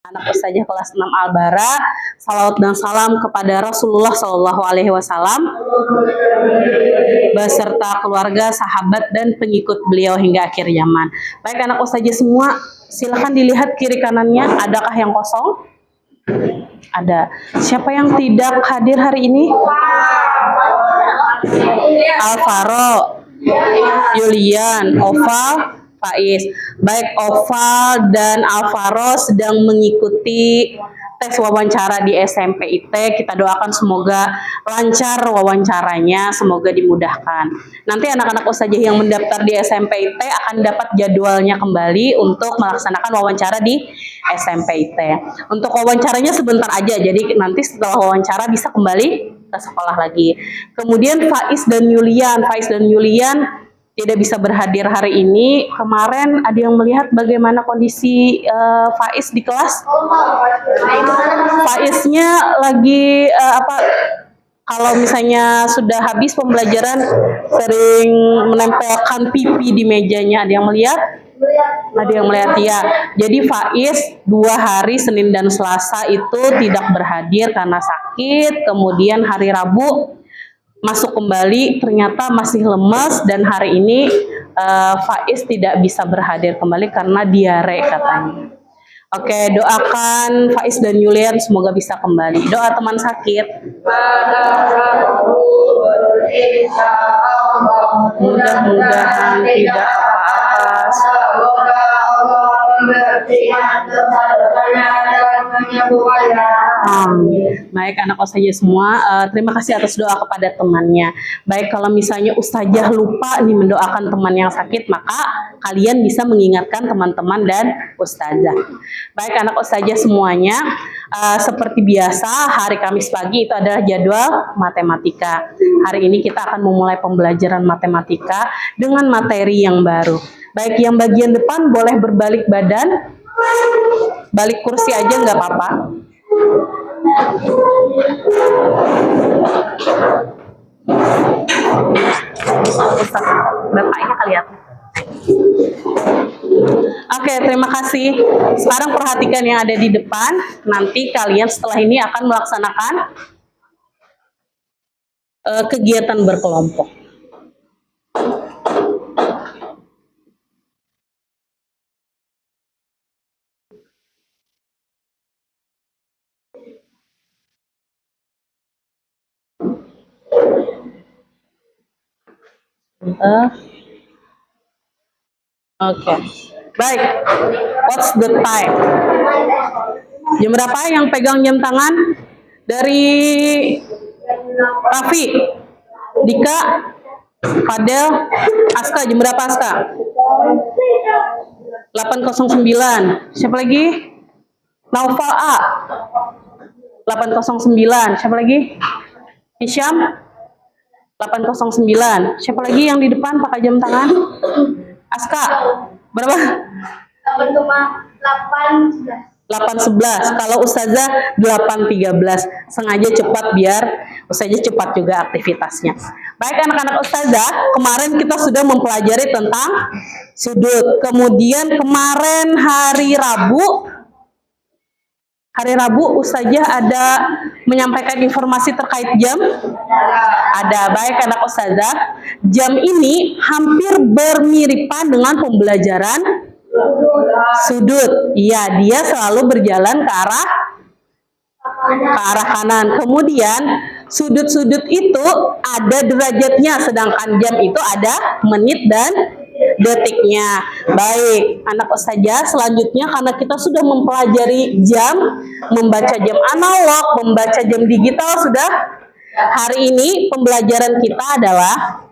Anak Ustazah kelas 6 Al-Bara, salawat dan salam kepada Rasulullah Shallallahu Alaihi Wasallam beserta keluarga, sahabat dan pengikut beliau hingga akhir zaman. Baik anak Ustazah semua, silakan dilihat kiri kanannya, adakah yang kosong? Ada. Siapa yang tidak hadir hari ini? Alvaro, Julian, Oval, Faiz. Baik, Oval dan Alvaro sedang mengikuti tes wawancara di SMP IT. Kita doakan semoga lancar wawancaranya, semoga dimudahkan. Nanti anak-anak Ustazah yang mendaftar di SMP IT akan dapat jadwalnya kembali untuk melaksanakan wawancara di SMP IT. Untuk wawancaranya sebentar aja, jadi nanti setelah wawancara bisa kembali ke sekolah lagi. Kemudian Faiz dan Yulian tidak bisa berhadir hari ini. Kemarin ada yang melihat bagaimana kondisi Faiz di kelas? Faiznya lagi kalau misalnya sudah habis pembelajaran sering menempelkan pipi di mejanya. Ada yang melihat? Ada yang melihat ya. Jadi Faiz 2 hari Senin dan Selasa itu tidak berhadir karena sakit. Kemudian hari Rabu masuk kembali, ternyata masih lemas, dan hari ini Faiz tidak bisa berhadir kembali karena diare katanya. Oke, doakan Faiz dan Yulian semoga bisa kembali. Doa teman sakit. Mudah-mudahan tidak apa-apa. Baik anak Ustazah semua, terima kasih atas doa kepada temannya. Baik, kalau misalnya Ustazah lupa nih mendoakan teman yang sakit, maka kalian bisa mengingatkan teman-teman dan Ustazah. Baik anak Ustazah semuanya, seperti biasa hari Kamis pagi itu adalah jadwal matematika. Hari ini kita akan memulai pembelajaran matematika dengan materi yang baru. Baik, yang bagian depan boleh berbalik badan, balik kursi aja nggak apa-apa. Bapaknya kelihatan. Oke, terima kasih. Sekarang perhatikan yang ada di depan. Nanti kalian setelah ini akan melaksanakan kegiatan berkelompok. Oke. Baik. What's the time? Jam berapa yang pegang jam tangan? Dari Raffi, Dika, Fadel, Aska. Jam berapa Aska? 8.09. Siapa lagi? Naufal A. 8.09. Siapa lagi? Hisham 8.09. Siapa lagi yang di depan pakai jam tangan? Aska berapa? 8.11. Kalau Ustazah 8.13. Sengaja cepat biar Ustazah cepat juga aktivitasnya. Baik anak-anak Ustazah, kemarin kita sudah mempelajari tentang sudut. Kemudian kemarin hari Rabu Ustazah ada menyampaikan informasi terkait jam? Ada. Baik anak Ustazah, jam ini hampir bermiripan dengan pembelajaran sudut. Iya, dia selalu berjalan ke arah kanan. Kemudian sudut-sudut itu ada derajatnya, sedangkan jam itu ada menit dan detiknya. Baik, anak Ustazah, selanjutnya karena kita sudah mempelajari jam, membaca jam analog, membaca jam digital sudah. Hari ini pembelajaran kita adalah,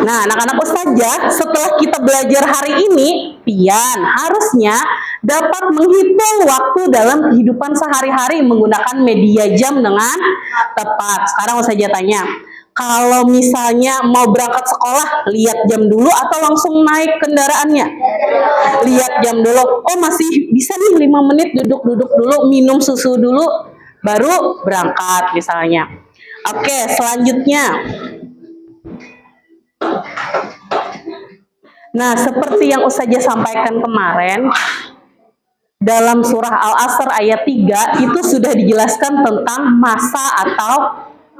nah anak-anak Ustazah, setelah kita belajar hari ini, pian harusnya dapat menghitung waktu dalam kehidupan sehari-hari menggunakan media jam dengan tepat. Sekarang Ustazah tanya, kalau misalnya mau berangkat sekolah, lihat jam dulu atau langsung naik kendaraannya? Lihat jam dulu. Oh masih bisa nih 5 menit duduk-duduk dulu, minum susu dulu, baru berangkat misalnya. Oke, selanjutnya. Nah, seperti yang Ustazah sampaikan kemarin, dalam surah Al-Asr ayat 3 itu sudah dijelaskan tentang masa atau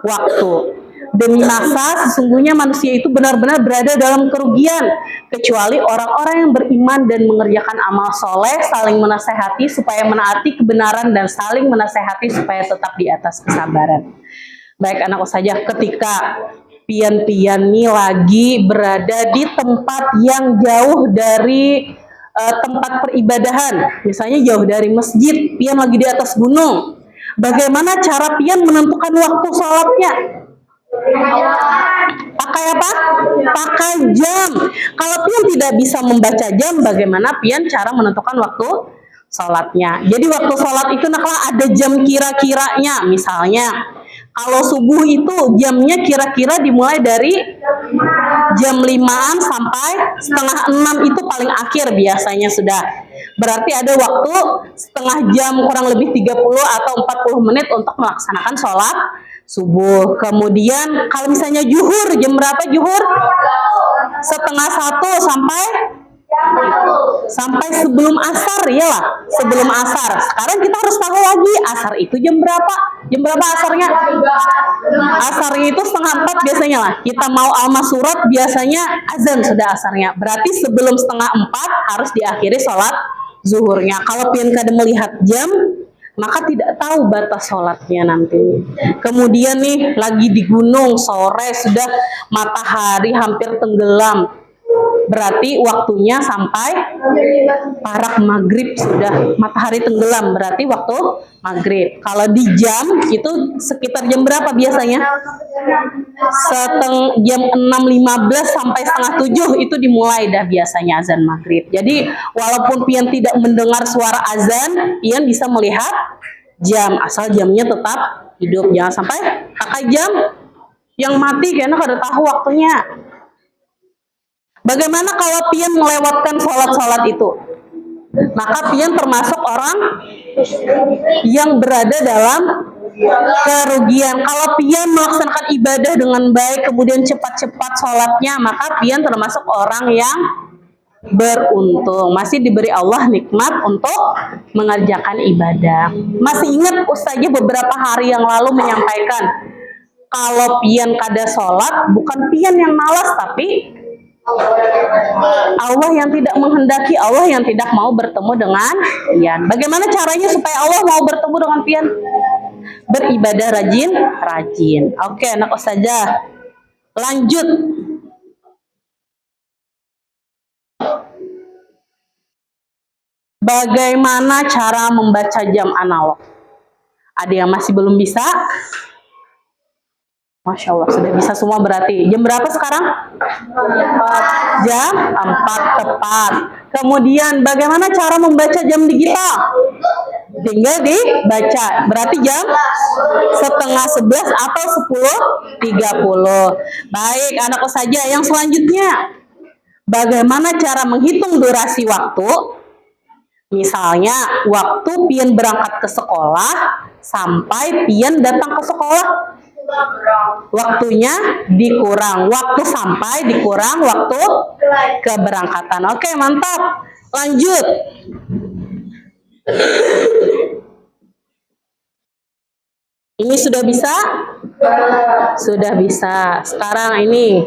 waktu. Demi masa, sesungguhnya manusia itu benar-benar berada dalam kerugian, kecuali orang-orang yang beriman dan mengerjakan amal soleh, saling menasehati supaya menaati kebenaran dan saling menasehati supaya tetap di atas kesabaran. Baik anak saja, ketika pian-pian ini lagi berada di tempat yang jauh dari tempat peribadahan, misalnya jauh dari masjid, pian lagi di atas gunung. Bagaimana cara pian menentukan waktu sholatnya? Pakai apa? Pakai jam. Kalau pian tidak bisa membaca jam, bagaimana pian cara menentukan waktu sholatnya? Jadi waktu sholat itu naklah ada jam kira-kiranya. Misalnya, kalau subuh itu jamnya kira-kira dimulai dari jam 5-an sampai setengah 6 itu paling akhir biasanya sudah. Berarti ada waktu setengah jam kurang lebih 30 atau 40 menit untuk melaksanakan sholat subuh. Kemudian kalau misalnya zuhur, jam berapa zuhur? Setengah 1 sampai sebelum asar, ya lah, sebelum asar. Sekarang kita harus tahu lagi asar itu jam berapa? Jam berapa asarnya? Asarnya itu setengah 4 biasanya lah. Kita mau alma surat biasanya azan sudah asarnya. Berarti sebelum setengah 4 harus diakhiri sholat zuhurnya. Kalau pian kada melihat jam, maka tidak tahu batas sholatnya nanti. Kemudian nih lagi di gunung, sore sudah matahari hampir tenggelam, berarti waktunya sampai parak maghrib, sudah matahari tenggelam, berarti waktu maghrib. Kalau di jam itu sekitar jam berapa biasanya? Jam 6.15 sampai setengah 7 itu dimulai dah biasanya azan maghrib. Jadi walaupun pian tidak mendengar suara azan, pian bisa melihat jam, asal jamnya tetap hidup. Jangan sampai pakai jam yang mati karena kada tahu waktunya. Bagaimana kalau pian melewatkan sholat-sholat itu? Maka pian termasuk orang yang berada dalam kerugian. Kalau pian melaksanakan ibadah dengan baik, kemudian cepat-cepat sholatnya, maka pian termasuk orang yang beruntung. Masih diberi Allah nikmat untuk mengerjakan ibadah. Masih ingat Ustazah beberapa hari yang lalu menyampaikan, kalau pian kada sholat, bukan pian yang malas, tapi Allah yang tidak menghendaki, Allah yang tidak mau bertemu dengan pian. Bagaimana caranya supaya Allah mau bertemu dengan pian? Beribadah rajin. Oke, anak Ustazah. Lanjut. Bagaimana cara membaca jam analog? Ada yang masih belum bisa? Masya Allah, sudah bisa semua berarti. Jam berapa sekarang? 4. Jam 4 tepat. Kemudian bagaimana cara membaca jam digital? Tinggal dibaca. Berarti jam 10:30 atau 10:30. Baik, anak saja. Yang selanjutnya, bagaimana cara menghitung durasi waktu? Misalnya, waktu pian berangkat ke sekolah sampai pian datang ke sekolah, waktunya dikurang, waktu sampai dikurang waktu keberangkatan. Oke, mantap. Lanjut. Ini sudah bisa? Sudah bisa. Sekarang ini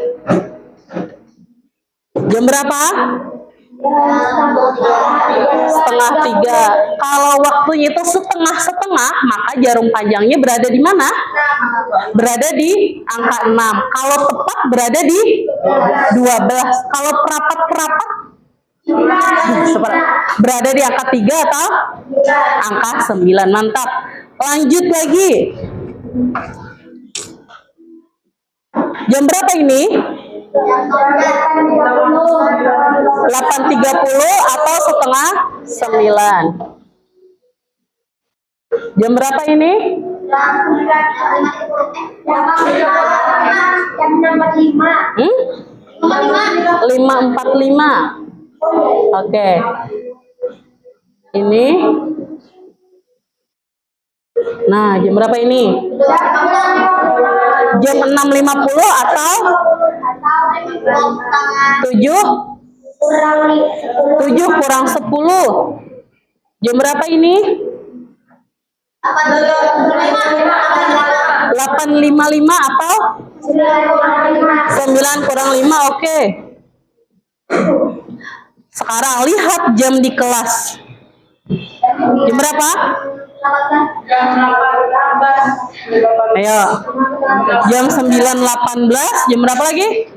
jam berapa? 2:30. Kalau waktunya itu setengah-setengah, maka jarum panjangnya berada di mana? Berada di angka 6. Kalau tepat berada di 12. Kalau perapat-perapat berada di angka 3 atau angka 9. Mantap. Lanjut lagi. Jam berapa ini? 8:30 atau setengah 9. Jam berapa ini? Jam 5:45. 5:45. Oke. Ini. Nah, jam berapa ini? Jam 6:50 atau 7 kurang 10. Jam berapa ini? 8.55 atau 9 kurang 5, oke. Sekarang lihat jam di kelas. Jam berapa? Ayo. Jam 9.18. Jam berapa lagi?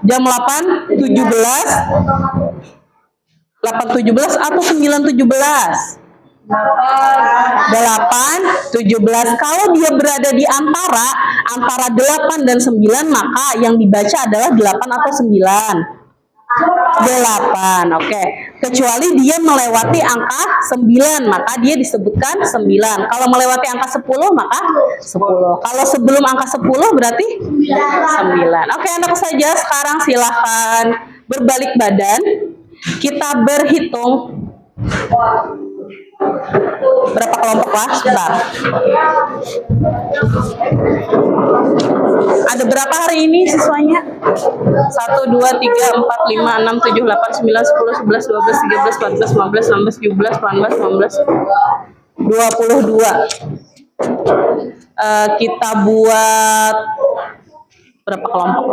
Jam 8.17. 8.17 atau 9.17? 8.17. Kalau dia berada di antara 8 dan 9, maka yang dibaca adalah 8 atau 9? 8, oke. Kecuali dia melewati angka 9, maka dia disebutkan 9. Kalau melewati angka 10, maka 10. Kalau sebelum angka 10 berarti 9. Oke, anak saja sekarang silahkan berbalik badan. Kita berhitung berapa kelompok lah, sebentar. Ada berapa hari ini siswanya? 1, 2, 3, 4, 5, 6, 7, 8, 9, 10, 11, 12, 13, 14, 15, 16, 17, 18, 19, 22. Kita buat berapa kelompok?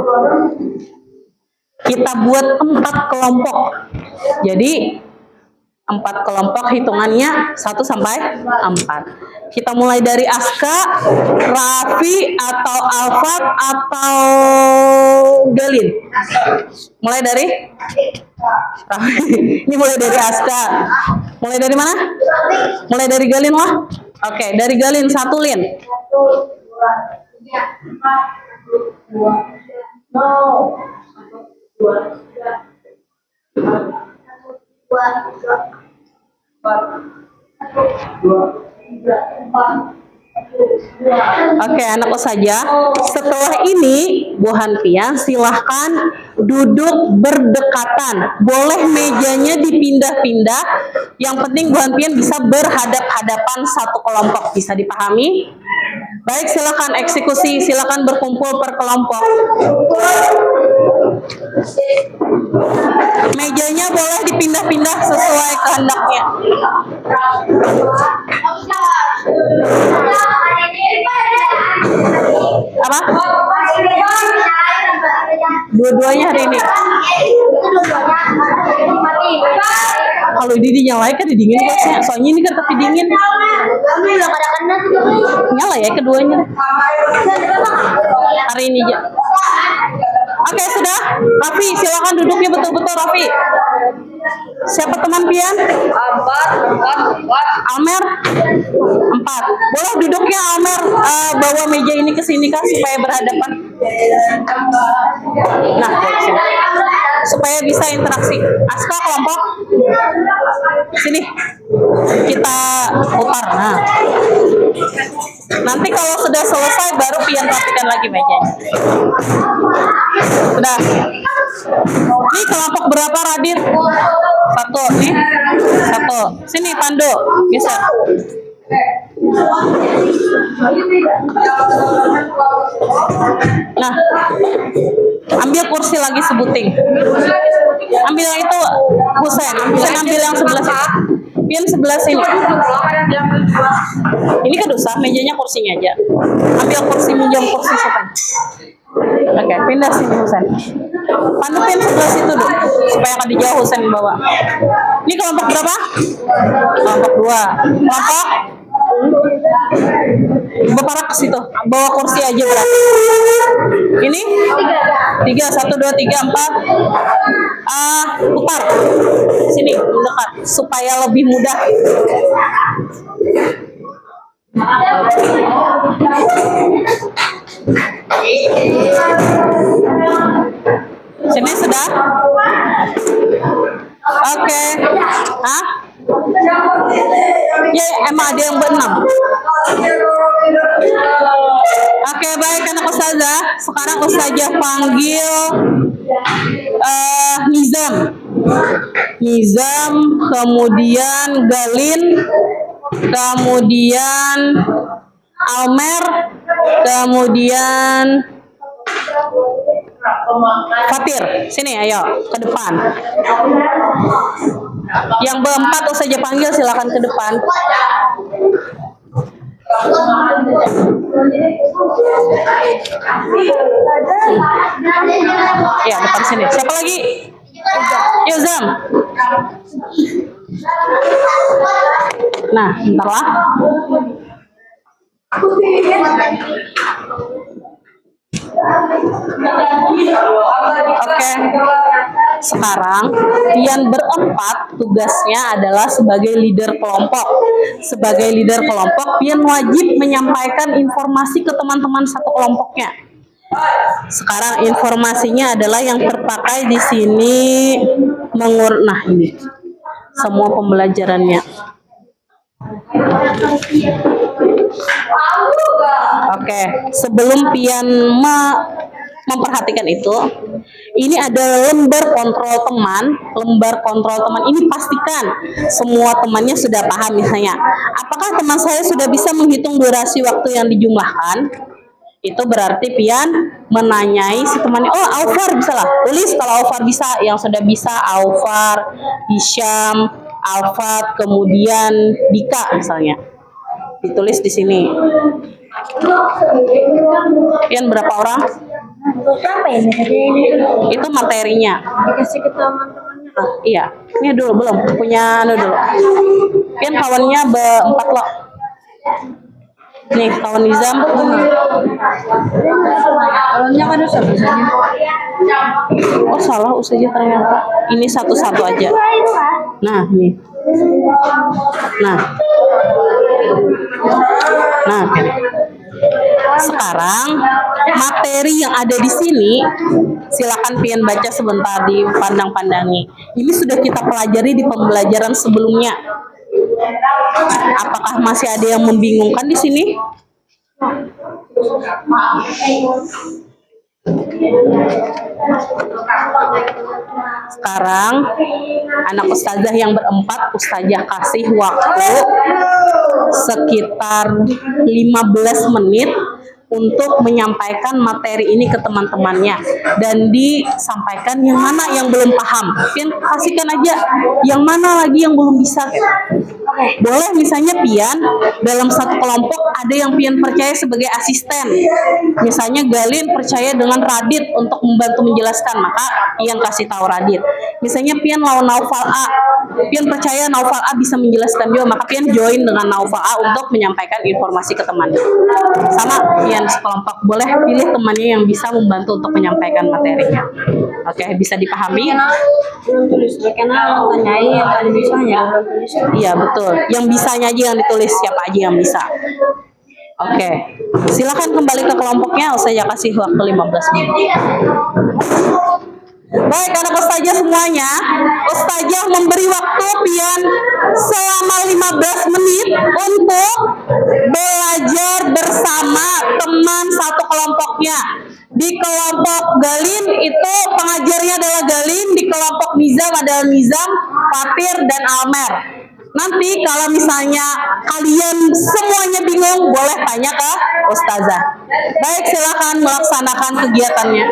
Kita buat 4 kelompok. Jadi 4 kelompok hitungannya 1 sampai 4. Kita mulai dari Aska, Raffi, atau Alfat, atau Galin. Mulai dari Raffi. Ini mulai dari Aska. Mulai dari mana? Mulai dari Galin lah. Oke, dari Galin 1, Lin. 1, 2, 3, 4, 2. Oke, anak saja. Setelah ini, Bu Hanfian silahkan duduk berdekatan. Boleh mejanya dipindah-pindah. Yang penting Bu Hanfian bisa berhadap-hadapan satu kelompok. Bisa dipahami? Baik, silakan eksekusi. Silakan berkumpul per kelompok. Mejanya boleh dipindah-pindah sesuai kehendaknya. Apa? Dua-duanya hari ini. Kalau ini dinyalain kan dingin bosnya. Soalnya ini kan tapi dingin. Nyala ya keduanya. Hari ini aja. Oke, sudah. Raffi, silakan duduknya betul-betul, Raffi. Siapa teman Pian? 4. Almer? 4. Boleh duduknya Almer bawa meja ini ke sini kan supaya berhadapan. Nah, supaya bisa interaksi. Aska kelompok. Sini. Kita putar. Nah. Nanti kalau sudah selesai baru Pian rapikan lagi mejanya. Sudah. Ini kelompok berapa, Radit? 1 nih. 1. Sini Pandu. Bisa. Nah, ambil kursi lagi sebuting. Ambil yang itu, Husain. Ambil yang sebelah sini. Pian sebelah sini. Ini kan dosa, mejanya kursinya aja. Ambil kursi, minjam kursi siapa? Oke, pindah sini Husain. Pandu Pian sebelah situ dulu, supaya akan dijauh Husain bawa. Ini kelompok berapa? Kelompok 2. Kelompok Bapak ke situ, bawa kursi aja berarti. Ini 3, 1, 2, 3, 4. Putar sini mendekat supaya lebih mudah. Sini sudah. Oke. Hah? Ya, emang ada yang berenam. Oke, baik anak ustazah. Sekarang ustazah panggil Nizam, kemudian Galin, kemudian Almer, kemudian Fatir, sini ayo ke depan. Yang berempat Ustazah panggil, silakan ke depan. Ya, depan sini. Siapa lagi? Yuk Zam. Nah, bentar lah. Oke. Sekarang Pian berempat tugasnya adalah sebagai leader kelompok. Sebagai leader kelompok, Pian wajib menyampaikan informasi ke teman-teman satu kelompoknya. Sekarang informasinya adalah yang terpakai di sini nah ini semua pembelajarannya. Oke, sebelum Pian memperhatikan itu, ini ada lembar kontrol teman. Lembar kontrol teman ini pastikan semua temannya sudah paham. Misalnya, apakah teman saya sudah bisa menghitung durasi waktu yang dijumlahkan? Itu berarti Pian menanyai si temannya, oh Aufar bisa lah, tulis kalau Aufar bisa. Yang sudah bisa Aufar, Hisham, Alfat, kemudian Dika misalnya, ditulis di sini. Pian berapa orang? Berapa ya ini? Itu materinya. Dikasih ke teman-temannya. Iya, ini dulu belum punya dulu. Pian kawannya berempat loh. Nih kawan Nizam. Kawannya kan udah biasanya. Oh salah Ustazah ternyata. Ini satu-satu aja. Nah nih. Nah. Sekarang materi yang ada di sini silakan Pian baca sebentar, dipandang-pandangi. Ini sudah kita pelajari di pembelajaran sebelumnya. Apakah masih ada yang membingungkan di sini? Sekarang anak ustazah yang berempat, ustazah kasih waktu sekitar 15 menit untuk menyampaikan materi ini ke teman-temannya dan disampaikan yang mana yang belum paham. Pian kasihkan aja yang mana lagi yang belum bisa. Boleh misalnya Pian dalam satu kelompok ada yang Pian percaya sebagai asisten. Misalnya Galin percaya dengan Radit untuk membantu menjelaskan, maka Pian kasih tahu Radit. Misalnya Pian lawan Naufal A, Pian percaya Naufal A bisa menjelaskan juga, maka Pian join dengan Naufal A untuk menyampaikan informasi ke temannya. Sama Pian sekelompok, boleh pilih temannya yang bisa membantu untuk menyampaikan materinya. Oke, bisa dipahami? Belum tulis, karena tanyain yang paling bisa ya. Iya betul, yang bisanya aja yang ditulis, siapa aja yang bisa. Oke, silakan kembali ke kelompoknya. Saya kasih waktu 15 menit. Baik anak ustazah semuanya, ustazah memberi waktu Pian selama 15 menit untuk belajar bersama teman satu kelompoknya. Di kelompok Galin itu pengajarnya adalah Galin, di kelompok Nizam adalah Nizam, Fatir, dan Almer. Nanti kalau misalnya kalian semuanya bingung, boleh tanya ke ustazah. Baik, silakan melaksanakan kegiatannya.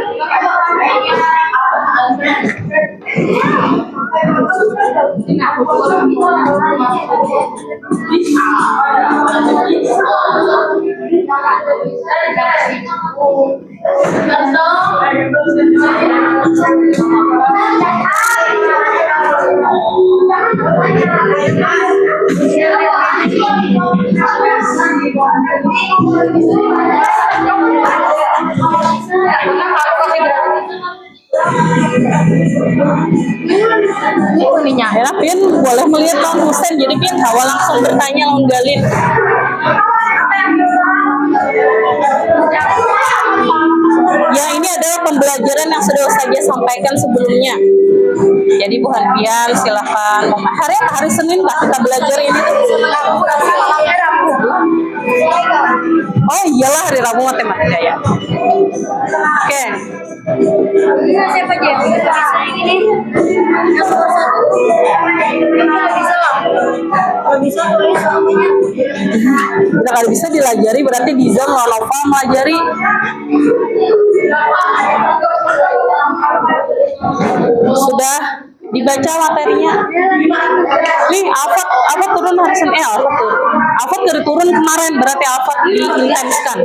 Ya, Pian boleh melihat lawan Husen, jadi Pian awal langsung bertanya lawan Galin. Ya, ini adalah pembelajaran yang sudah saya sampaikan sebelumnya. Jadi Bu Hanpian silahkan. Hari Senin lah kita belajar ini. Oh iyalah hari Rabu matematika ya. Oke. Siapa aja yang bisa ini? Yang nomor 1. Bisa lah. Kalau bisa tulis namanya. Udah kalau bisa dilajari berarti Dizam Nova melajari. Dibaca materinya. Nih, Alfat turun hari Senin. Alfat turun. Alfat dari turun kemarin, berarti Alfat diintenskan.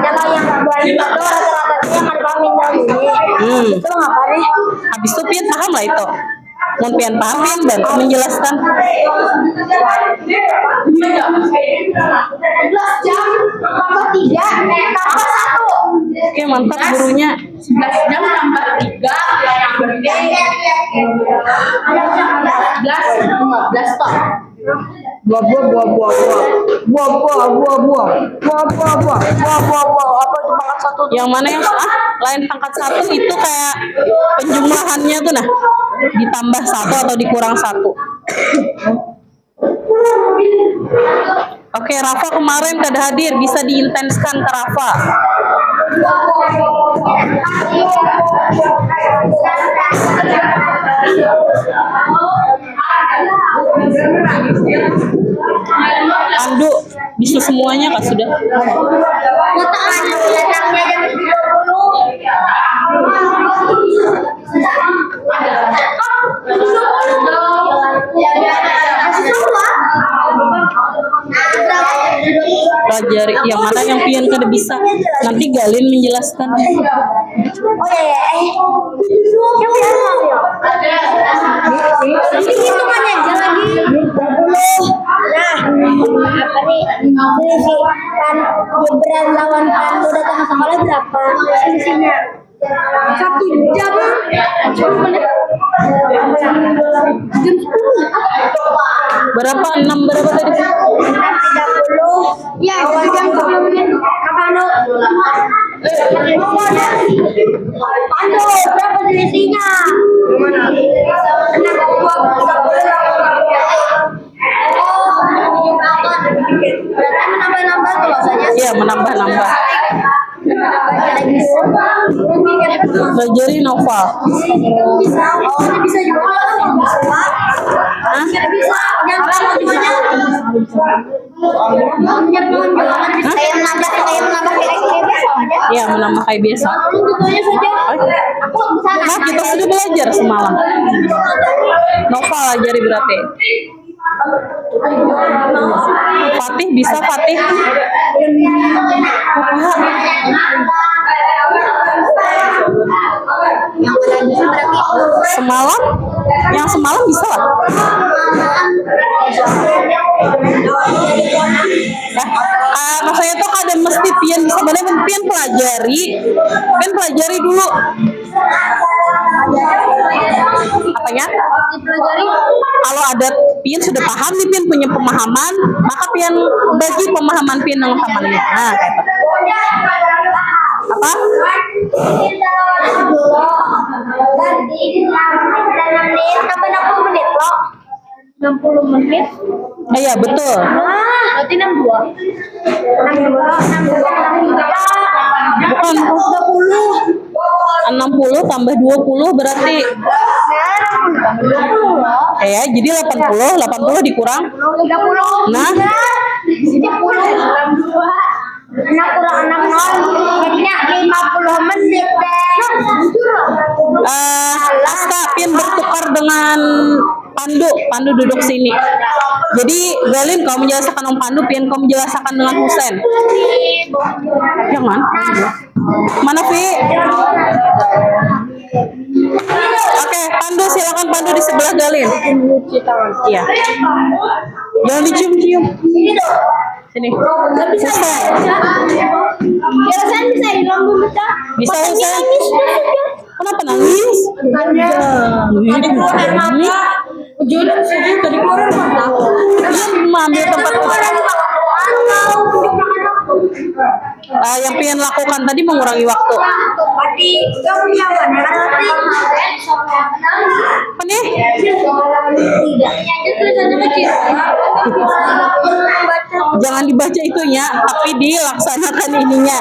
Kalau yang buat itu rata-rata yang ada minta ini. Itu ngapa deh? Habis itu pian paham lah itu. Mau pian paham pian bantu menjelaskan. 11 jam tambah 3 tambah 1. Oke, mantap gurunya. 11 jam tambah 3 15 toh. Buah apa itu pangkat 1? Yang mana yang lain pangkat 1 itu kayak penjumlahannya tuh nah ditambah 1 atau dikurang 1. Oke, Rafa kemarin kada hadir, bisa diintenskan ke Rafa. Pandu, bisa semuanya kah sudah? Pelajari yang mana yang pian kada bisa. Nanti Galin menjelaskan. Oh ya. Yang biasa ya. Nanti hitungannya aja lagi. 20. Nah, apa nih? Selisih kan Gibran lawan Pandu datang ke sekolah berapa? Selisihnya 1 jam 10 menit. Jam 10. Berapa? 6 berapa tadi? 30. Ya, jam 10 menit. Pandu. Pandu, berapa selisihnya? Mana? 6. Berarti menambah-nambah tuh rasanya. Iya, menambah-nambah. Pelajari novel. Bisa, bisa juga. Hah? Bisa, yang kayak menambah kayak biasa aja. Iya, menambah kayak biasa. Tentunya saja. Aku bisa. Nah, kita sudah belajar semalam. Novel ajari berarti. Fatih bisa Fatih. Semalam? Yang semalam bisa lah. Maksudnya tuh ada mesti pian bisa mana pian pelajari dulu. Apanya? Dipelajari. Kalau ada pian sudah paham nih pian punya pemahaman, maka pian bagi pemahaman pian yang temannya. Nah, kayak apa? Tambah 60 menit loh. 60 menit. Iya betul. Berarti 62. 60 tambah 20 berarti ya jadi 80 dikurang 30. nah 30. 6 kurang 6 0 jadinya 50 menit deh. Asta pian bertukar dengan Pandu duduk sini. Jadi Galin kau menjelaskan Om Pandu, pian kau menjelaskan dengan Husen. Jangan. Mana Pi? Oke, Pandu silakan Pandu di sebelah Galin. Iya. Jangan dicium-cium. Sini. Husen. Ya Husen bisa hilang baca. Bisa Husen. Kenapa nangis? Jodoh saja dari keluar mata. Ambil tempat yang pengen lakukan tadi mengurangi waktu. Tadi kamu yang mana nanti? Apa nih? Jangan dibaca itunya, tapi dilaksanakan ininya.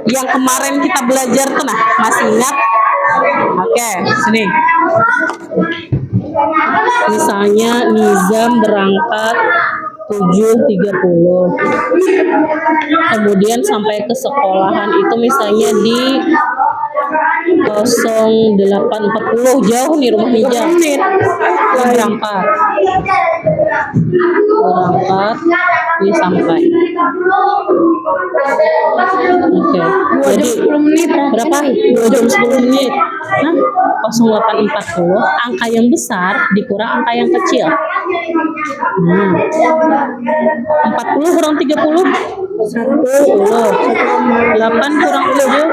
Yang kemarin kita belajar tuh nah, masih ingat? Oke, sini. Misalnya Nizam berangkat 7.30. Kemudian sampai ke sekolahan itu misalnya di 08.40 jauh nih rumah Nijam. Berangkat ini sampai. Oke. Jadi 10 menit. berapa? 2 jam 10 menit. Nah, 08.40 angka yang besar dikurang angka yang kecil. 40 kurang 30 10. 8 kurang 7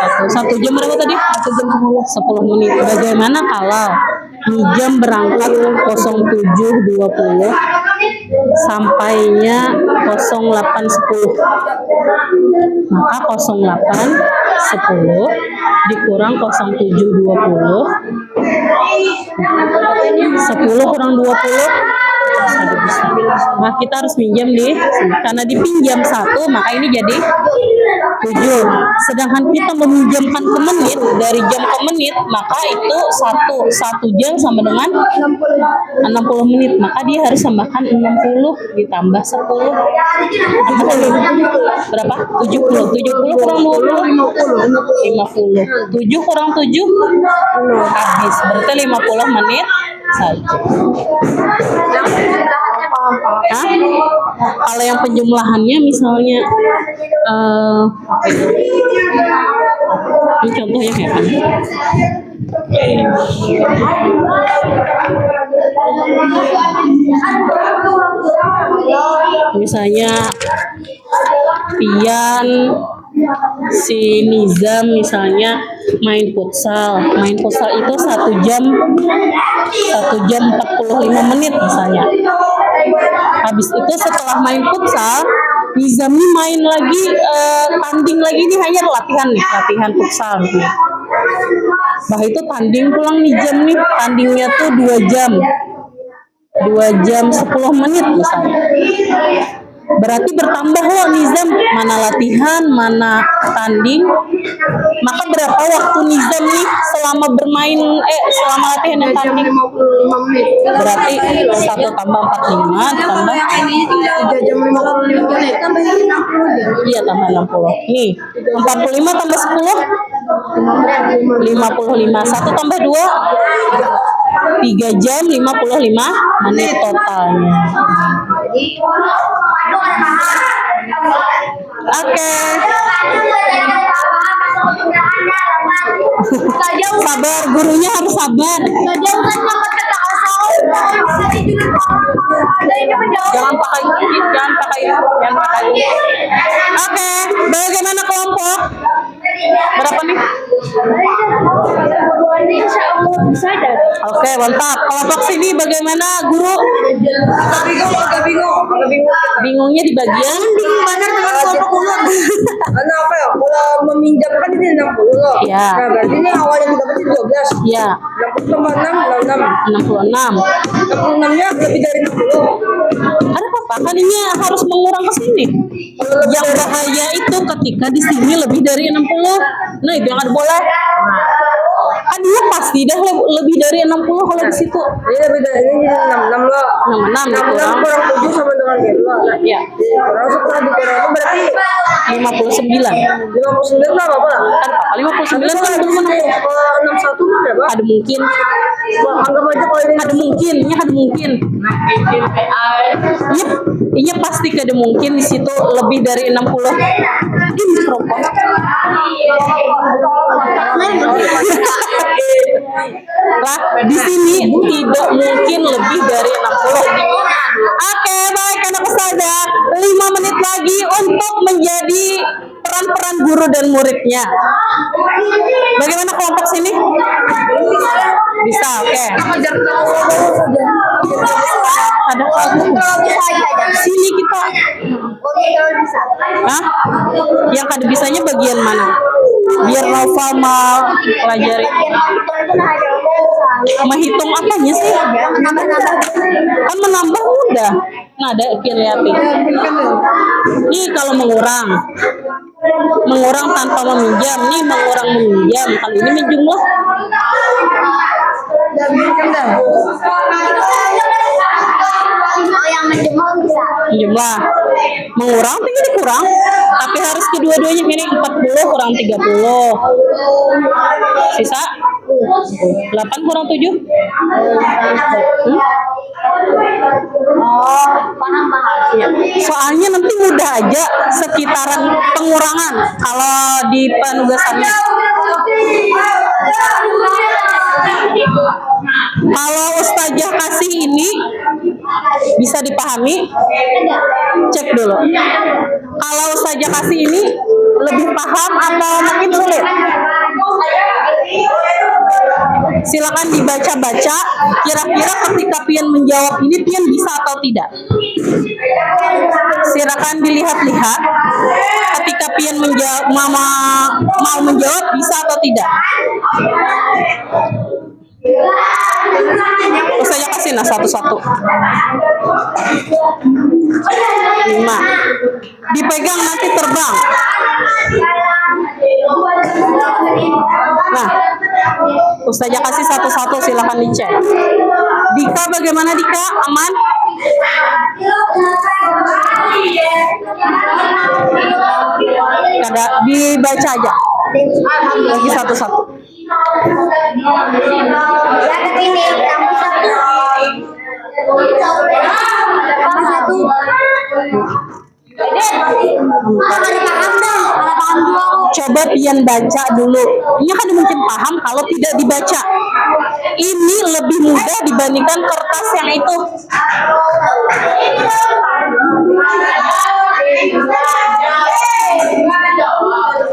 1 jam berapa tadi? 10 menit. Bagaimana kalau Nijam berangkat 07.20 sampainya 08.10? Maka 08.10 dikurang 07.20 10 kurang 20. Nah, kita harus minjam di karena dipinjam 1, maka ini jadi 7. Sedangkan kita meminjamkan ke menit, dari jam ke menit, maka itu 1 jam sama dengan 60 menit. Maka dia harus tambahkan 60 ditambah 10. Berapa? 70. 70 kurang 20 50. 7 kurang 7 habis. Berarti 50 menit saja. Hah? Kalau yang penjumlahannya misalnya ini contohnya kayak apa? Misalnya Pian si Nizam misalnya main futsal itu 1 jam 45 menit misalnya. Habis itu setelah main futsal Nizam ini main lagi tanding lagi, ini hanya latihan futsal gitu. Bah itu tanding pulang Nizam nih, tandingnya tuh 2 jam 10 menit misalnya. Berarti bertambah loh Nizam, mana latihan, mana tanding. Maka berapa waktu Nizam nih selama selama latihan dan tanding? 55 menit. Berarti 1 tambah 45 tambah 3 jam 55 menit. Tambah 60 iya tambah 60. Nih 45 tambah 10 55. 1 tambah 2 3 jam 55 menit totalnya. Oke. Sabar, gurunya harus sabar. Jangan pakai Oke, bagaimana kelompok? Berapa nih? Oke, mantap. Kelompok sini bagaimana, guru? Bingung. Bingungnya di bagian Mana dengan kelompok ulun? Karena apa ya? Kalau meminjamkan ini 60 loh. Iya. Nah, berarti ini awalnya kita dapat 12. ya 60 tambah 6, 66. 66-nya lebih dari 60. Ada apa? Kan ini harus mengurang ke sini. Yang bahaya itu ketika di sini lebih dari 60. Nah, itu yang ada boleh. Kan dia pasti dah lebih dari 60 kalau di situ. Ini lebih dari ini 66 loh. 66 dikurang. Kurang 7 sama dengan gitu. Ya, Kurang setelah dikurang itu berarti 59. 59 nggak apa-apa lah. Ada apa? 59 kan belum menang. Kalau 61 kan berapa? Ada mungkin. Anggap aja kalau ini Ada mungkin. Iya pasti ada mungkin di situ lebih dari 60. Ini mikrofon. Lah, di sini tidak mungkin lebih dari 60. Oke, baik anak peserta. 5 menit lagi untuk menjadi peran-peran guru dan muridnya. Bagaimana kelompok sini? Bisa, oke. Ada sini kita. Hah? Yang kada bisanya bagian mana? Biar Nova mau pelajari. Menghitung apanya sih? Kan menambah mudah. Nah, ada lihatin. Nih kalau mengurang tanpa meminjam. Nih mengurang meminjam. Kalau ini menjumlah. yang menjumlah bisa. Jumlah mengurang tinggal dikurang, tapi garis kedua-duanya ini 40 kurang 30. Sisa 8 kurang 7. Oh, paham. Soalnya nanti mudah aja sekitaran pengurangan kalau di penugasannya. Kalau Ustazah kasih ini bisa dipahami? Cek dulu. Kalau Ustazah kasih ini lebih paham atau makin sulit? Silakan dibaca-baca. Kira-kira ketika Pian menjawab ini Pian bisa atau tidak? Silakan dilihat-lihat. Ketika Pian mau menjawab bisa atau tidak? Saya kasih nah satu-satu. 5. Dipegang nanti terbang. Nah, Ustazah kasih satu-satu, silakan dicek. Dika bagaimana Dika? Aman? Ada dibaca aja. Lagi satu-satu. Coba Pian baca dulu. Ini kan mungkin paham kalau tidak dibaca. Ini lebih mudah dibandingkan kertas yang itu.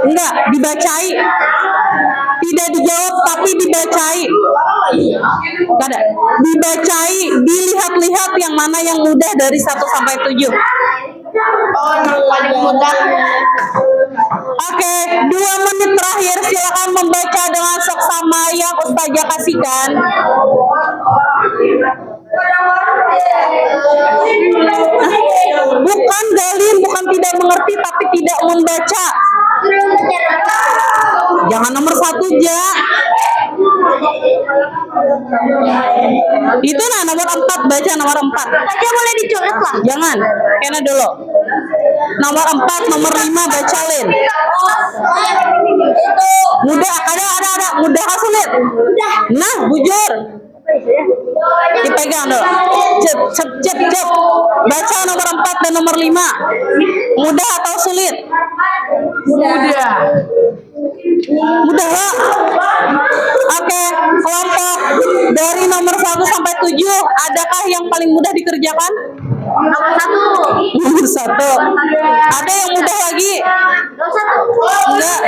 Enggak, dibacai. Tidak dijawab tapi dibacai. Enggak ada. Dibacai, dilihat-lihat yang mana yang mudah dari 1 sampai 7. Oh, yang paling mudah. Oke, 2 menit terakhir silakan membaca dengan seksama yang Ustazah kasihkan. Bukan Galin, bukan tidak mengerti tapi tidak membaca. Jangan nomor 1 aja. Itu nah nomor 4, baca nomor 4. Aja boleh dicoret lah. Jangan, kena dulu. Nomor 4, nomor 5 baca Lin. Mudah, ada. Mudah sulit. Nah, bujur. Dipegang dulu. Cep. Baca nomor 4 dan nomor 5. Mudah atau sulit? Mudah lah. Oke, kelompok dari nomor 1 sampai 7, adakah yang paling mudah dikerjakan? Nomor 1. Nomor 1. Ada yang mudah lagi? Enggak.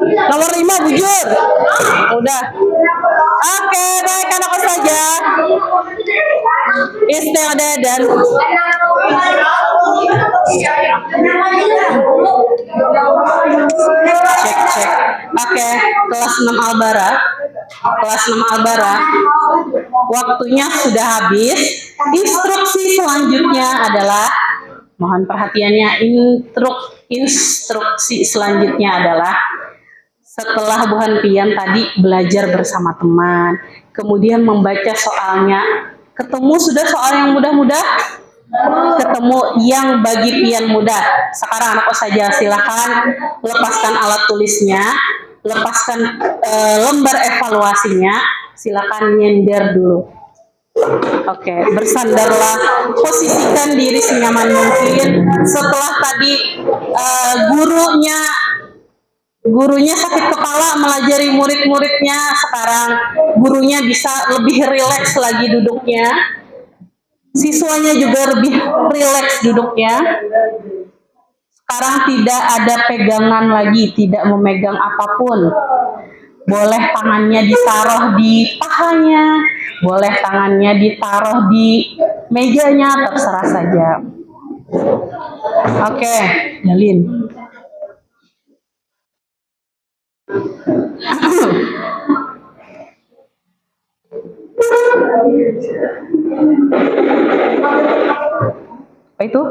Nomor 5 bujur. Udah. Oke, baik anak saja. Istiadah dan cek. Oke, kelas 6 Albara. Kelas 6 Albara. Waktunya sudah habis. Instruksi selanjutnya adalah, mohon perhatiannya, instruksi selanjutnya adalah setelah Bu Hanpian tadi belajar bersama teman, kemudian membaca soalnya, ketemu sudah soal yang mudah-mudah, ketemu yang bagi Pian mudah. Sekarang anak saja silakan lepaskan alat tulisnya, lepaskan lembar evaluasinya, silakan nyender dulu. Oke, bersandarlah, posisikan diri senyaman mungkin. Setelah tadi gurunya sakit kepala melajari murid-muridnya, sekarang gurunya bisa lebih rileks lagi duduknya. Siswanya juga lebih rileks duduknya. Sekarang tidak ada pegangan lagi, tidak memegang apapun. Boleh tangannya ditaruh di pahanya, boleh tangannya ditaruh di mejanya, terserah saja. Oke, Jalin. Apa itu?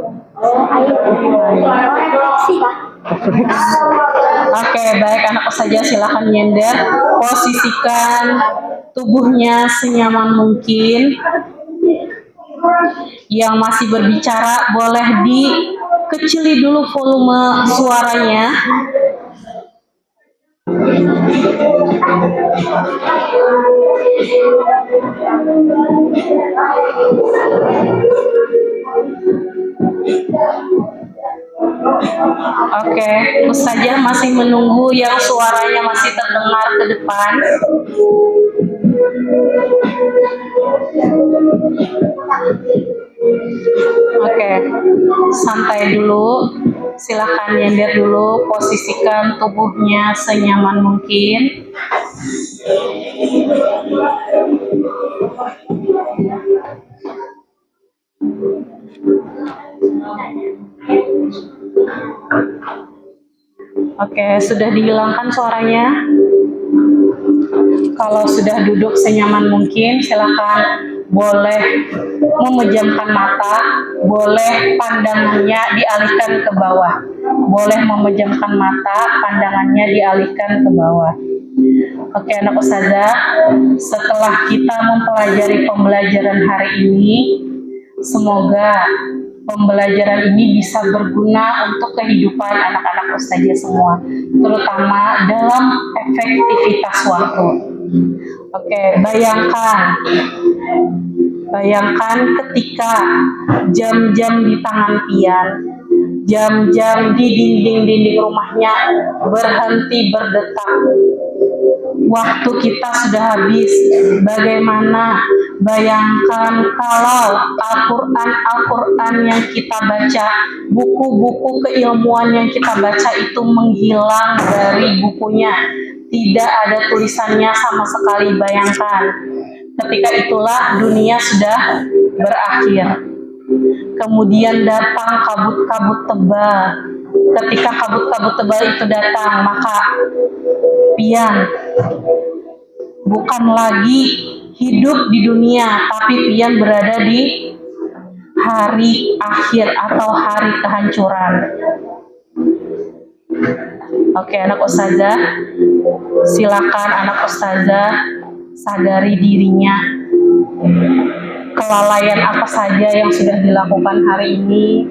Oke, baik anak saja silakan nyender, posisikan tubuhnya senyaman mungkin. Yang masih berbicara boleh dikecili dulu volume suaranya. Oke, Ustazah masih menunggu yang suaranya masih terdengar ke depan. Oke, santai dulu. Silahkan nyender dulu, posisikan tubuhnya senyaman mungkin. Oke, sudah dihilangkan suaranya. Kalau sudah duduk senyaman mungkin, silakan boleh memejamkan mata, boleh pandangannya dialihkan ke bawah. Boleh memejamkan mata, pandangannya dialihkan ke bawah. Oke, anak ustazah, setelah kita mempelajari pembelajaran hari ini, semoga pembelajaran ini bisa berguna untuk kehidupan anak-anak ustazah semua, terutama dalam efektivitas waktu. Oke, bayangkan ketika jam-jam di tangan pian, jam-jam di dinding-dinding rumahnya berhenti berdetak. Waktu kita sudah habis. Bagaimana? Bayangkan kalau Al-Quran yang kita baca, buku-buku keilmuan yang kita baca itu menghilang dari bukunya. Tidak ada tulisannya sama sekali. Bayangkan. Ketika itulah dunia sudah berakhir. Kemudian datang kabut-kabut tebal. Ketika kabut-kabut tebal itu datang, maka pian bukan lagi hidup di dunia, tapi pian berada di hari akhir atau hari kehancuran. Oke, anak ustazah, silakan anak ustazah sadari dirinya. Kelalaian apa saja yang sudah dilakukan hari ini?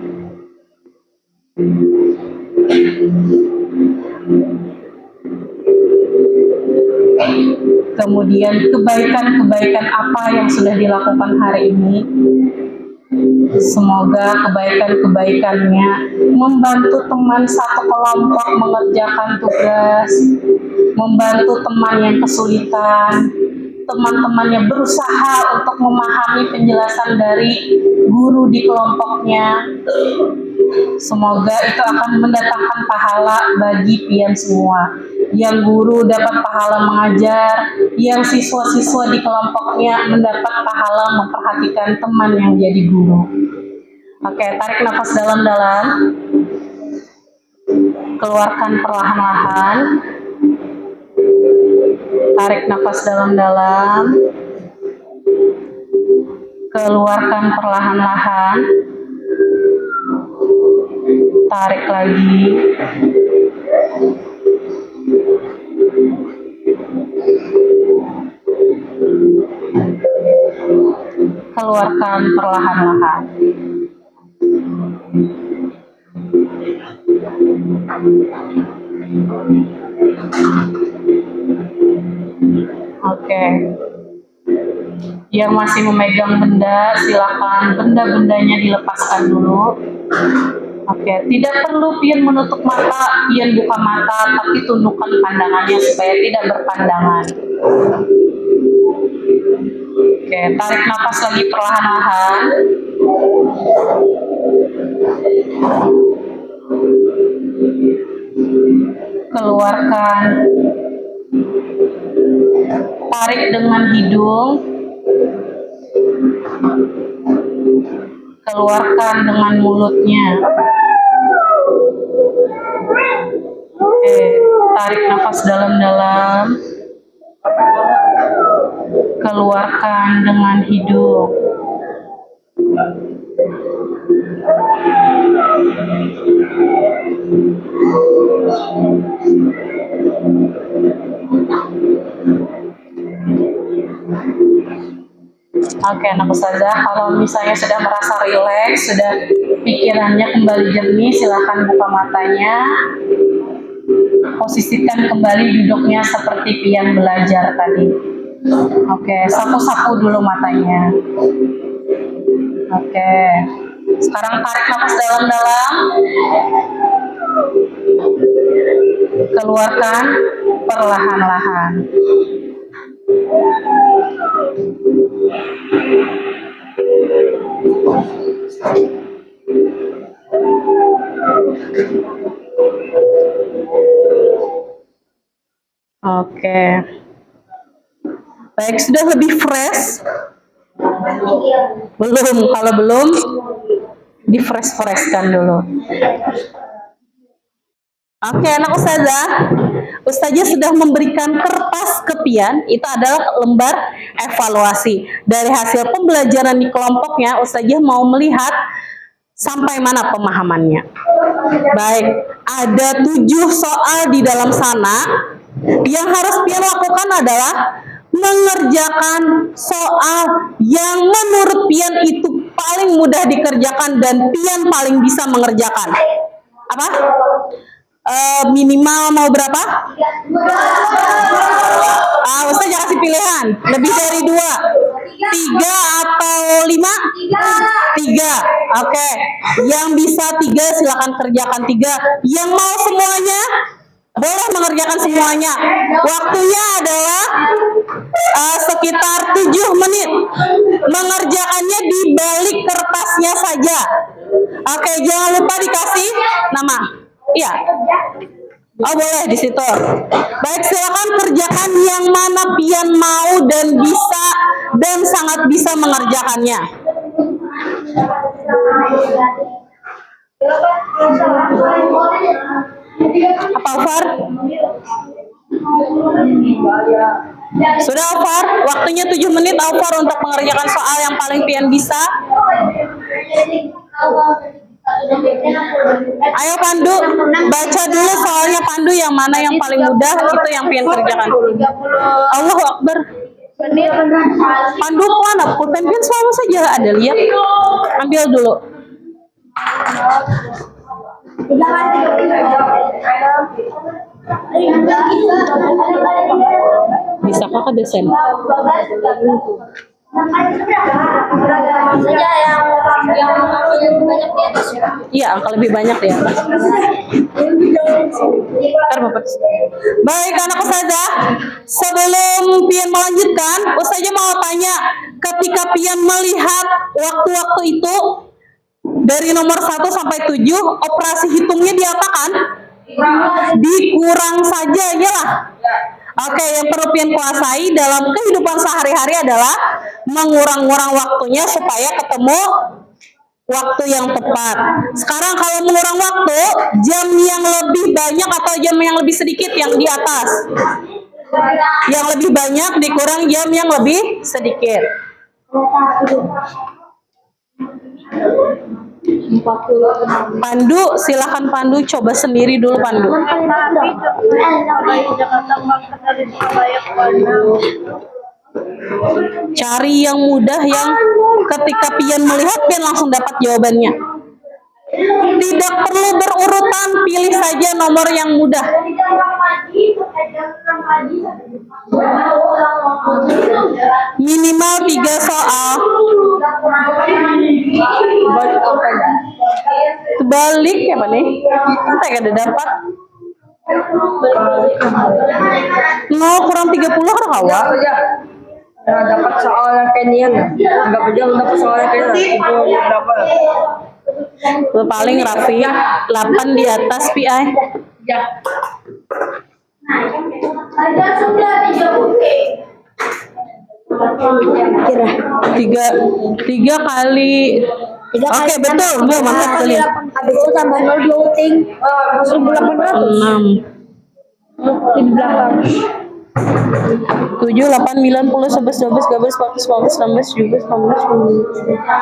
Kemudian kebaikan-kebaikan apa yang sudah dilakukan hari ini? Semoga kebaikan-kebaikannya membantu teman satu kelompok mengerjakan tugas, membantu teman yang kesulitan, teman-temannya berusaha untuk memahami penjelasan dari guru di kelompoknya. Semoga itu akan mendatangkan pahala bagi pian semua. Yang guru dapat pahala mengajar, yang siswa-siswa di kelompoknya mendapat pahala memperhatikan teman yang jadi guru. Oke, tarik nafas dalam-dalam. Keluarkan perlahan-lahan. Tarik nafas dalam-dalam. Keluarkan perlahan-lahan. Tarik lagi. Keluarkan perlahan-lahan. Oke. Yang masih memegang benda, silakan benda-bendanya dilepaskan dulu. Oke, tidak perlu pian menutup mata, pian buka mata, tapi tundukkan pandangannya supaya tidak berpandangan. Oke, tarik nafas lagi perlahan-lahan. Keluarkan. Tarik dengan hidung. Keluarkan dengan mulutnya. Oke, tarik nafas dalam-dalam. Keluarkan dengan hidung. Oke, anak ustazah, kalau misalnya sudah merasa rileks, sudah pikirannya kembali jernih, silakan buka matanya. Posisikan kembali duduknya seperti pian belajar tadi. Oke, sapu-sapu dulu matanya. Oke, sekarang tarik nafas dalam-dalam. Keluarkan perlahan-lahan. Oke. Baik, sudah lebih fresh? Belum, kalau belum, di fresh-freshkan dulu. Oke, anak ustazah. Ustazah sudah memberikan kertas ke Pian, itu adalah lembar evaluasi. Dari hasil pembelajaran di kelompoknya, ustazah mau melihat sampai mana pemahamannya. Baik, ada 7 soal di dalam sana. Yang harus Pian lakukan adalah mengerjakan soal yang menurut Pian itu paling mudah dikerjakan dan Pian paling bisa mengerjakan. Apa? Minimal mau berapa? Ustazah kasih pilihan. Lebih dari 2, 3 atau 5? 3. Oke. Yang bisa 3 silakan kerjakan 3. Yang mau semuanya boleh mengerjakan semuanya. Waktunya adalah sekitar 7 menit. Mengerjakannya di balik kertasnya saja. Oke, jangan lupa dikasih nama. Iya. Oh, boleh di situ. Baik, silakan kerjakan yang mana Pian mau dan bisa dan sangat bisa mengerjakannya. Apa Alvar? Sudah Alvar? Waktunya 7 menit Alvar untuk mengerjakan soal yang paling Pian bisa. Ayo Pandu, baca dulu soalnya Pandu yang mana yang paling mudah, itu yang Pian kerjakan. Allahu Akbar. Pandu mana? Pulpen Pian selalu saja ada lihat. Ambil dulu. Bisa kakak desain? Saja yang banyak di atas ya. Iya, angka lebih banyak ya. Baik anak ustazah, sebelum Pian melanjutkan, ustazah mau tanya, ketika Pian melihat waktu-waktu itu dari nomor 1 sampai 7, operasi hitungnya diapakan? Dikurang saja ya lah. Oke, yang perlu Pian kuasai dalam kehidupan sehari-hari adalah mengurang-urang waktunya supaya ketemu waktu yang tepat. Sekarang kalau mengurang waktu, jam yang lebih banyak atau jam yang lebih sedikit yang di atas? Yang lebih banyak dikurang jam yang lebih sedikit. 40. Pandu, silakan Pandu coba sendiri dulu Pandu. Cari yang mudah yang ketika Pian melihat Pian langsung dapat jawabannya. Tidak perlu berurutan, pilih saja nomor yang mudah. Minimal 3 soal. Balik ya Pak nih? Kita ada dapat. 0 kurang 30 kan kawa? Nah, dapat soal yang kayak nian ya. Enggak aja dapat soal yang kayak itu dapat. Paling Raffi 8 di atas PI. Ya. Ada 930. Kira 3 kali. Oke, betul. Mantap kali. Habis itu tambah 0 floating 1800. 6 Di belakang. 7, 8, 9, 10, 11, 12, 13, 14, 15, 16, 17, 18,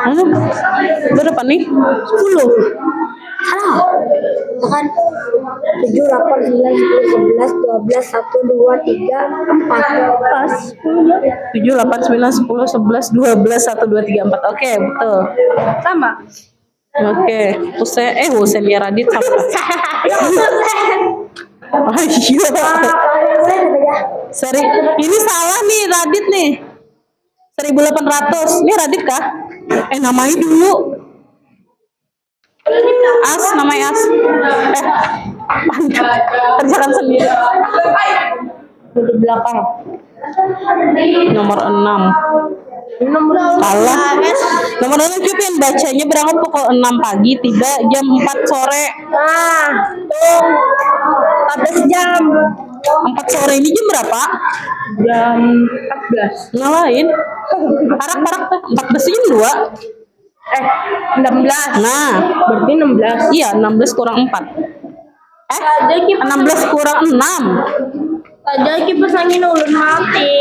19. Berapa nih? 10. kan 7, 8, 9, 10, 11, 12, 1, 2, 3, 4. Pas 7, 8, 9, 10, 11, 12, 1, 2, 3, 4. Oke, betul. sama. Oke, Husen ya Radit sama. Oh iya. Seri, ini salah nih Radit nih. 1800. Ini Radit kah? Namanya dulu. As, namanya As. Kerjakan sendiri. Di belakang. Nomor 6. Salah. Nomor 6 Cupin bacanya berangkat pukul 6 pagi, tiba jam 4 sore. Nah, tuh 14 jam. 4 sore ini jam berapa? Jam 14. Ngalahin. Parak-parak tuh. 14 jam 2. 16. Nah, Berarti 16. iya 16 kurang 4. 16 kurang 6. Ada kipas angin ulun mati.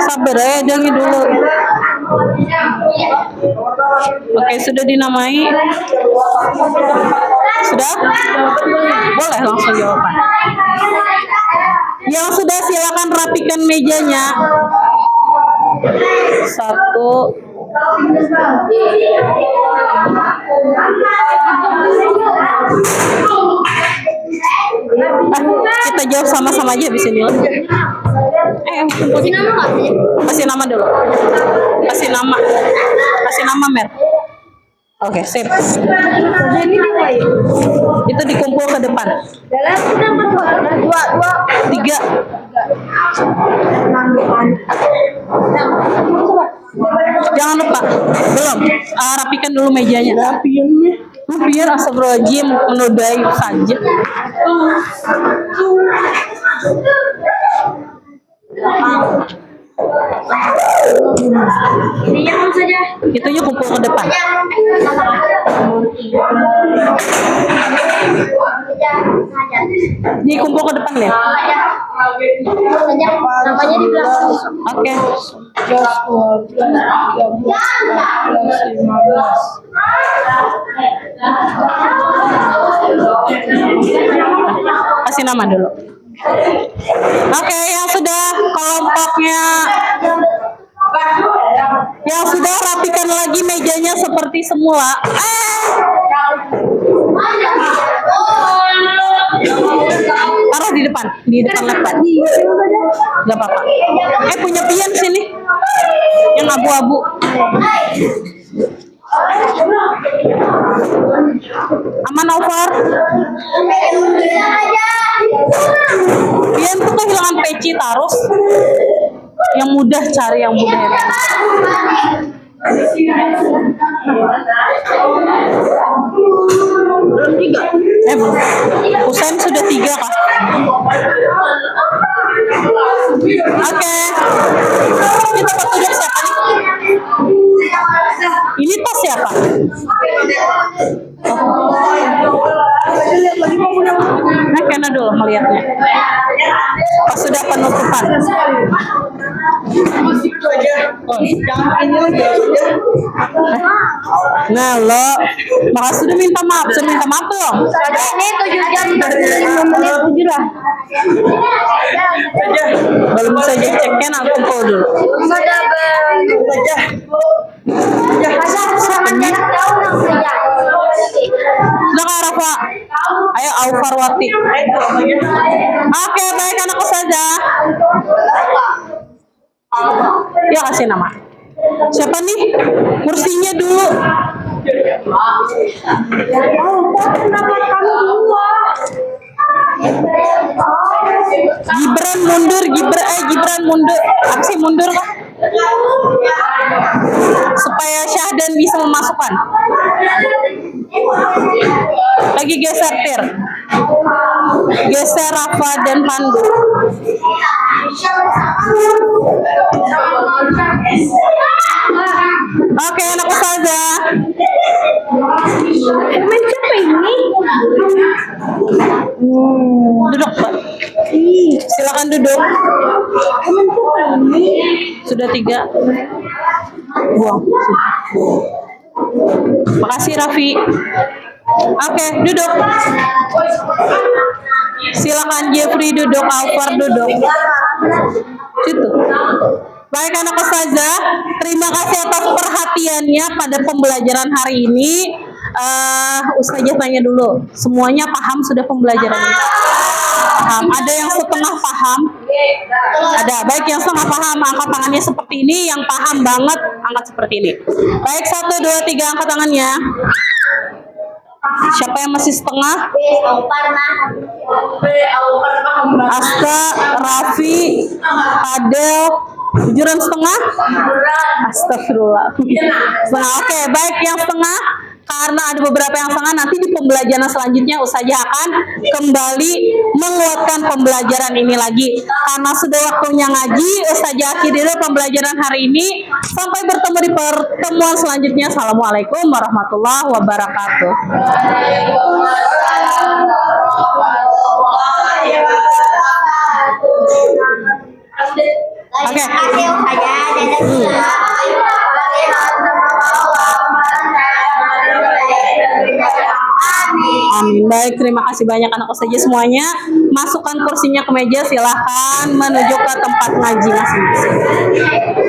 Sabar ya, jangan dulu. Oke, sudah dinamai. Sudah? Boleh langsung jawaban. Yang sudah silakan rapikan mejanya. 1. Kita jawab sama-sama aja di sini. Kasih nama nggak sih? Kasih nama dulu. Kasih nama. Kasih nama Mer. Oke, sip. Jadi dua ya. Itu dikumpul ke depan. Dalam kita berbuat 2, 3. Jangan lupa. Belum. Rapikan dulu mejanya. Biar astagfirullahaladzim menodai saja. Ininya mau saja. Itunya kumpul ke depan. Dikumpul ke depan ya. Namanya di belakang. Oke. 15. Kasih nama dulu. Oke, yang sudah kelompoknya, yang sudah rapikan lagi mejanya seperti semula. Taruh di depan laptop. Gak apa-apa. Punya pian sini, yang abu-abu. Aman Alvar. Pian tuh kehilangan peci taruh. Yang mudah cari yang mudah. Belum 3. Belum. Husain sudah 3 kah? Oke. Ini tempat duduk siapa nih? Ini tas siapa? Kena dulu melihatnya. Pas sudah penutupan. Nah lo, maka sudah minta maaf, dong. Ini 7 jam 45 menit 7 lah. Belum bisa cek-ceknya, aku kumpul dulu. Sudah Udah Kak Rafa. Ayo Aufarwati. Oke, baik anak saja. Ya kasih nama. Siapa nih? Kursinya dulu. Gibran mundur, Gibran mundur. Aksi mundur kah? Supaya Syahdan bisa memasukkan. Lagi geser Tir. Geser Rafa dan Pandu. Oke, anak ustazah. Siapa ini? Duduk, Pak. Silakan duduk. Sudah 3. Buang. Makasih Raffi. Oke, duduk. Silakan Jeffrey duduk, Alvar duduk. Situ. Baik anak ustazah, terima kasih atas perhatiannya pada pembelajaran hari ini. Ustazah tanya dulu, semuanya paham sudah pembelajaran ini? Paham. Ada yang setengah paham? Ada. Baik, yang setengah paham angkat tangannya seperti ini, yang paham banget angkat seperti ini. Baik, 1, 2, 3 angkat tangannya. Siapa yang masih setengah? Aska, Raffi, Adel, jujuran setengah? Astagfirullah. Setengah. Oke, baik yang setengah. Karena ada beberapa yang setengah, nanti di pembelajaran selanjutnya Ustazah akan kembali menguatkan pembelajaran ini lagi. Karena sudah waktunya ngaji, Ustazah akhiri dulu pembelajaran hari ini. Sampai bertemu di pertemuan selanjutnya. Assalamualaikum warahmatullahi wabarakatuh. Oke. Amin. Baik, terima kasih banyak anak ustazah semuanya. Masukkan kursinya ke meja, silahkan menuju ke tempat ngaji masing-masing.